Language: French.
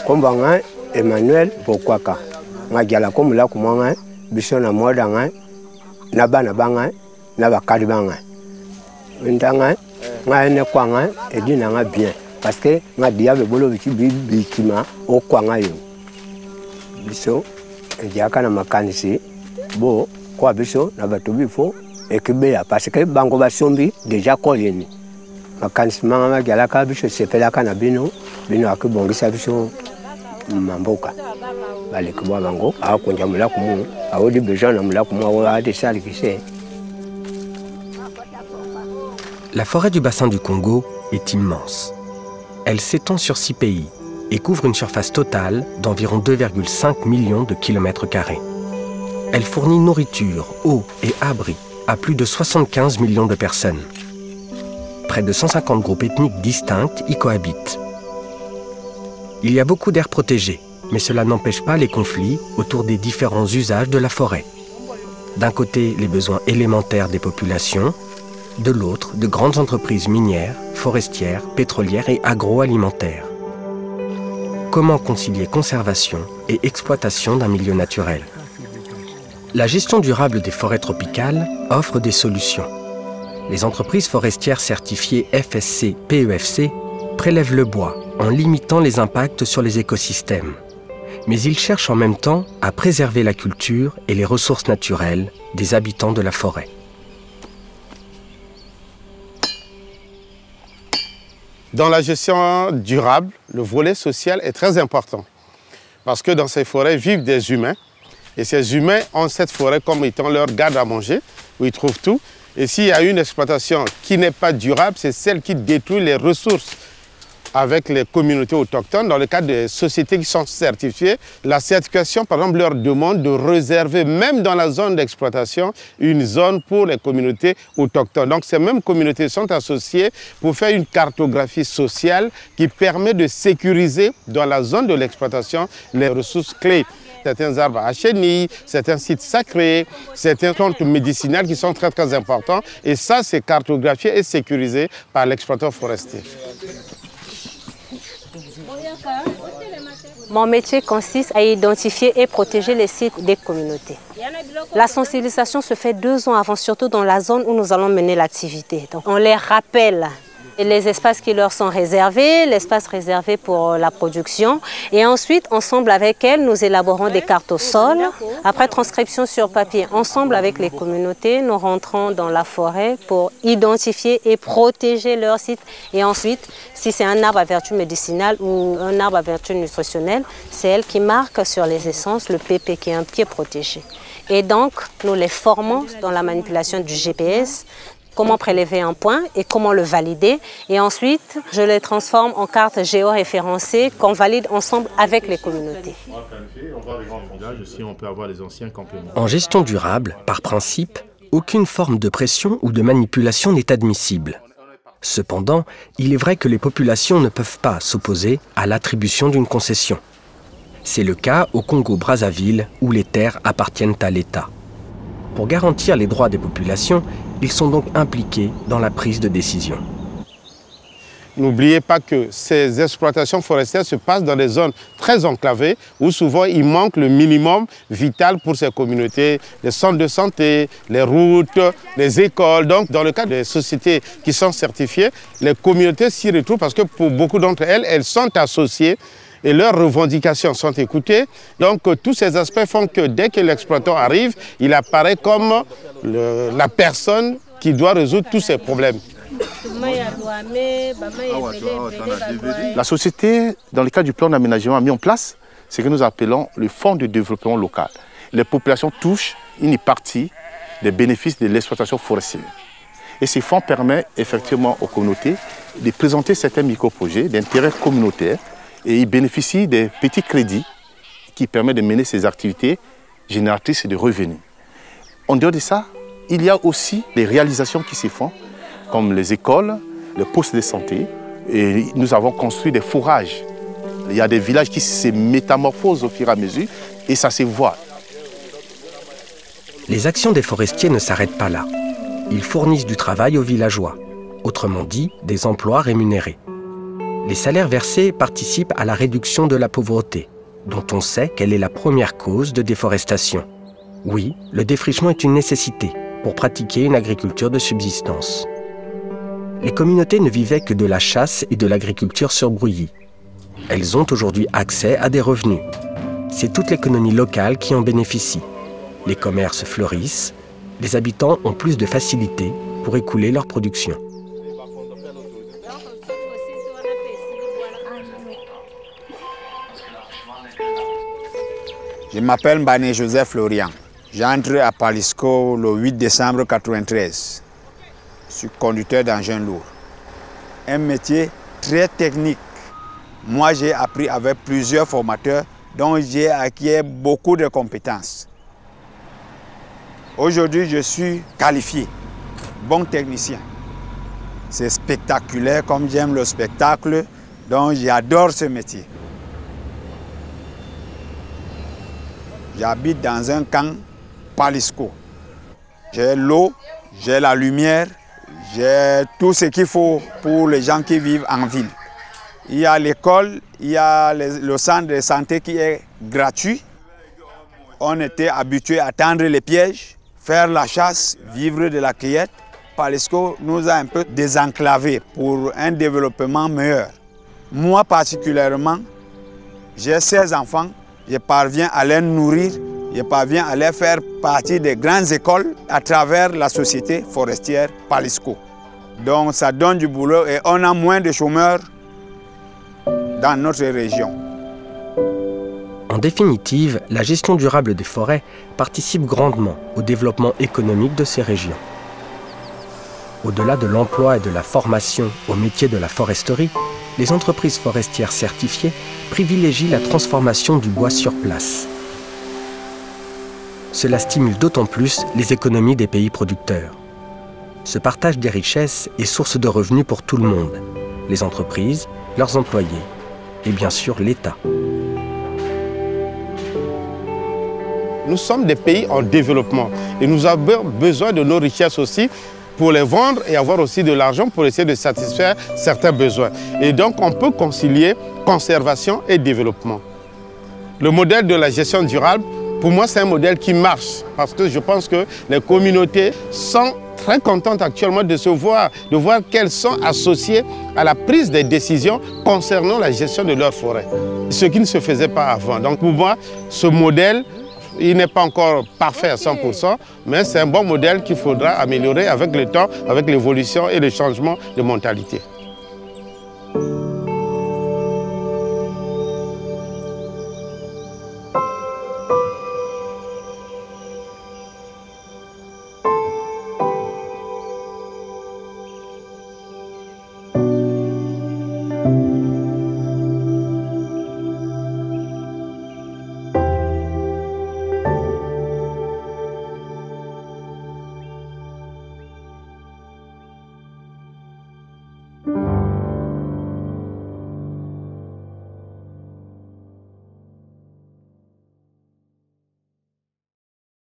Kombanga Emmanuel Bokwaka ngajala komula kumanga bisona modanga na bana banga na bakali banga ndanga ngane kwanga edina nga bien parce que nga diable bolo bikima o kwanga yo biso ejaka na makanisi bo kwa biso na bato bifo ekibeya parce que bango basombi déjà koleni makanisi manga magala ka biso sepela kana bino akibongisa biso mamboka bale kubwa bango akonja mulaku mu awodi besoin na mulaku mu awa de sali kise. La forêt du bassin du Congo est immense. Elle s'étend sur 6 pays et couvre une surface totale d'environ 2,5 millions de kilomètres carrés. Elle fournit nourriture, eau et abri à plus de 75 millions de personnes. Près de 150 groupes ethniques distincts y cohabitent. Il y a beaucoup d'aires protégées, mais cela n'empêche pas les conflits autour des différents usages de la forêt. D'un côté, les besoins élémentaires des populations, de l'autre, de grandes entreprises minières, forestières, pétrolières et agroalimentaires. Comment concilier conservation et exploitation d'un milieu naturel? La gestion durable des forêts tropicales offre des solutions. Les entreprises forestières certifiées FSC-PEFC prélèvent le bois en limitant les impacts sur les écosystèmes. Mais ils cherchent en même temps à préserver la culture et les ressources naturelles des habitants de la forêt. Dans la gestion durable, le volet social est très important. Parce que dans ces forêts vivent des humains. Et ces humains ont cette forêt comme étant leur garde à manger, où ils trouvent tout. Et s'il y a une exploitation qui n'est pas durable, c'est celle qui détruit les ressources avec les communautés autochtones. Dans le cadre des sociétés qui sont certifiées, la certification, par exemple, leur demande de réserver, même dans la zone d'exploitation, une zone pour les communautés autochtones. Donc ces mêmes communautés sont associées pour faire une cartographie sociale qui permet de sécuriser dans la zone de l'exploitation les ressources clés. Certains arbres à chenilles, certains sites sacrés, certaines plantes médicinales qui sont très très importants. Et ça, c'est cartographié et sécurisé par l'exploitant forestier. Mon métier consiste à identifier et protéger les sites des communautés. La sensibilisation se fait 2 ans avant, surtout dans la zone où nous allons mener l'activité. Donc on les rappelle les espaces qui leur sont réservés, l'espace réservé pour la production. Et ensuite, ensemble avec elles, nous élaborons des cartes au sol. Après transcription sur papier, ensemble avec les communautés, nous rentrons dans la forêt pour identifier et protéger leur site. Et ensuite, si c'est un arbre à vertu médicinale ou un arbre à vertu nutritionnelle, c'est elle qui marque sur les essences le PP qui est un pied protégé. Et donc, nous les formons dans la manipulation du GPS, comment prélever un point et comment le valider. Et ensuite, je les transforme en cartes géoréférencées qu'on valide ensemble avec les communautés. En gestion durable, par principe, aucune forme de pression ou de manipulation n'est admissible. Cependant, il est vrai que les populations ne peuvent pas s'opposer à l'attribution d'une concession. C'est le cas au Congo-Brazzaville où les terres appartiennent à l'État. Pour garantir les droits des populations, ils sont donc impliqués dans la prise de décision. N'oubliez pas que ces exploitations forestières se passent dans des zones très enclavées où souvent il manque le minimum vital pour ces communautés, les centres de santé, les routes, les écoles. Donc dans le cas des sociétés qui sont certifiées, les communautés s'y retrouvent parce que pour beaucoup d'entre elles, elles sont associées et leurs revendications sont écoutées. Donc tous ces aspects font que dès que l'exploitant arrive, il apparaît comme la personne qui doit résoudre tous ces problèmes. La société, dans le cadre du plan d'aménagement, a mis en place ce que nous appelons le fonds de développement local. Les populations touchent une partie des bénéfices de l'exploitation forestière. Et ce fonds permet effectivement aux communautés de présenter certains micro-projets d'intérêt communautaire et ils bénéficient des petits crédits qui permettent de mener ces activités génératrices de revenus. En dehors de ça, il y a aussi des réalisations qui se font, comme les écoles, les postes de santé. Et nous avons construit des fourrages Il y a des villages qui se métamorphosent au fur et à mesure et ça se voit. Les actions des forestiers ne s'arrêtent pas là. Ils fournissent du travail aux villageois, autrement dit des emplois rémunérés. Les salaires versés participent à la réduction de la pauvreté, dont on sait qu'elle est la première cause de déforestation. Oui, le défrichement est une nécessité pour pratiquer une agriculture de subsistance. Les communautés ne vivaient que de la chasse et de l'agriculture sur bruyis. Elles ont aujourd'hui accès à des revenus. C'est toute l'économie locale qui en bénéficie. Les commerces fleurissent, les habitants ont plus de facilité pour écouler leur production. Je m'appelle Mbane Joseph Florian. J'entre à Palisco le 8 décembre 1993. Je suis conducteur d'engin lourd. Un métier très technique. Moi, j'ai appris avec plusieurs formateurs dont j'ai acquis beaucoup de compétences. Aujourd'hui, je suis qualifié, bon technicien. C'est spectaculaire comme j'aime le spectacle, donc j'adore ce métier. J'habite dans un camp Palisco. J'ai l'eau, j'ai la lumière, j'ai tout ce qu'il faut pour les gens qui vivent en ville. Il y a l'école, il y a le centre de santé qui est gratuit. On était habitués à tendre les pièges, faire la chasse, vivre de la cueillette. Palisco nous a un peu désenclavés pour un développement meilleur. Moi particulièrement, j'ai 16 enfants. Je parviens à les nourrir, je parviens à les faire partie des grandes écoles à travers la société forestière Palisco. Donc ça donne du boulot et on a moins de chômeurs dans notre région. En définitive, la gestion durable des forêts participe grandement au développement économique de ces régions. Au-delà de l'emploi et de la formation au métier de la foresterie, les entreprises forestières certifiées privilégient la transformation du bois sur place. Cela stimule d'autant plus les économies des pays producteurs. Ce partage des richesses est source de revenus pour tout le monde, les entreprises, leurs employés et bien sûr l'État. Nous sommes des pays en développement et nous avons besoin de nos richesses aussi pour les vendre et avoir aussi de l'argent pour essayer de satisfaire certains besoins. Et donc, on peut concilier conservation et développement. Le modèle de la gestion durable, pour moi, c'est un modèle qui marche parce que je pense que les communautés sont très contentes actuellement de voir qu'elles sont associées à la prise des décisions concernant la gestion de leurs forêts, ce qui ne se faisait pas avant. Donc, pour moi, ce modèle, il n'est pas encore parfait à 100%, mais c'est un bon modèle qu'il faudra améliorer avec le temps, avec l'évolution et le changement de mentalité.